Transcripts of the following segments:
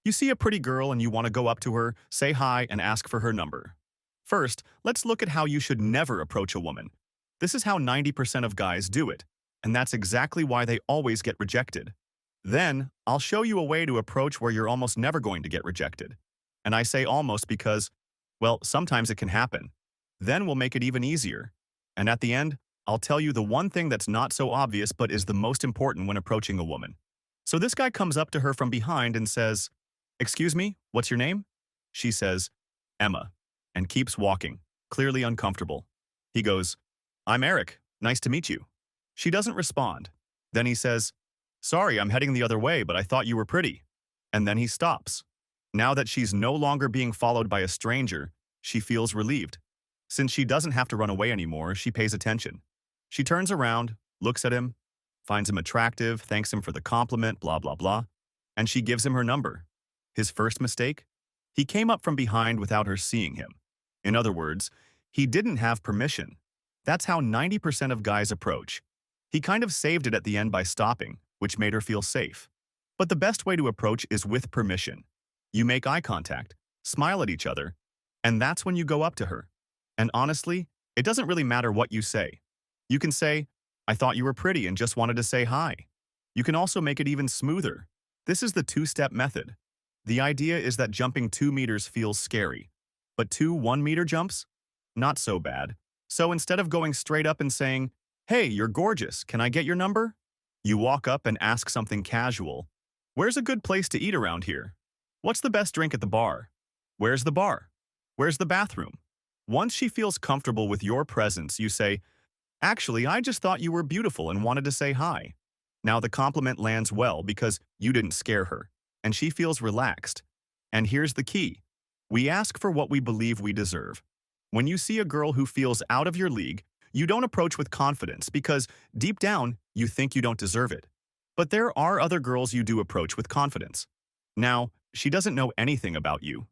You see a pretty girl and you want to go up to her, say hi, and ask for her number. First, let's look at how you should never approach a woman. This is how 90% of guys do it, and that's exactly why they always get rejected. Then, I'll show you a way to approach where you're almost never going to get rejected. And I say almost because, well, sometimes it can happen. Then we'll make it even easier. And at the end, I'll tell you the one thing that's not so obvious but is the most important when approaching a woman. So this guy comes up to her from behind and says, "Excuse me, what's your name?" She says, "Emma," and keeps walking, clearly uncomfortable. He goes, "I'm Eric. Nice to meet you." She doesn't respond. Then he says, "Sorry, I'm heading the other way, but I thought you were pretty." And then he stops. Now that she's no longer being followed by a stranger, she feels relieved. Since she doesn't have to run away anymore, she pays attention. She turns around, looks at him, finds him attractive, thanks him for the compliment, blah, blah, blah, and she gives him her number. His first mistake? He came up from behind without her seeing him. In other words, he didn't have permission. That's how 90% of guys approach. He kind of saved it at the end by stopping, which made her feel safe. But the best way to approach is with permission. You make eye contact, smile at each other, and that's when you go up to her. And honestly, it doesn't really matter what you say. You can say, "I thought you were pretty and just wanted to say hi." You can also make it even smoother. This is the two-step method. The idea is that jumping 2 meters feels scary, but 2 1-meter jumps? Not so bad. So instead of going straight up and saying, "Hey, you're gorgeous, can I get your number?" You walk up and ask something casual. "Where's a good place to eat around here? What's the best drink at the bar? Where's the bar? Where's the bathroom?" Once she feels comfortable with your presence, you say, "Actually, I just thought you were beautiful and wanted to say hi." Now the compliment lands well because you didn't scare her, and she feels relaxed. And here's the key. We ask for what we believe we deserve. When you see a girl who feels out of your league, you don't approach with confidence because, deep down, you think you don't deserve it. But there are other girls you do approach with confidence. Now, she doesn't know anything about you.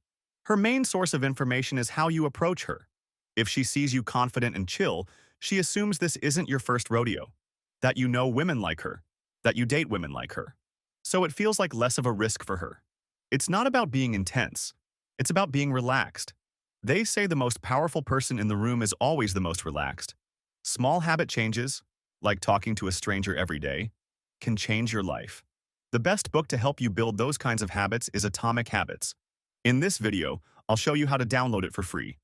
Her main source of information is how you approach her. If she sees you confident and chill, she assumes this isn't your first rodeo, that you know women like her, that you date women like her. So it feels like less of a risk for her. It's not about being intense. It's about being relaxed. They say the most powerful person in the room is always the most relaxed. Small habit changes, like talking to a stranger every day, can change your life. The best book to help you build those kinds of habits is Atomic Habits. In this video, I'll show you how to download it for free.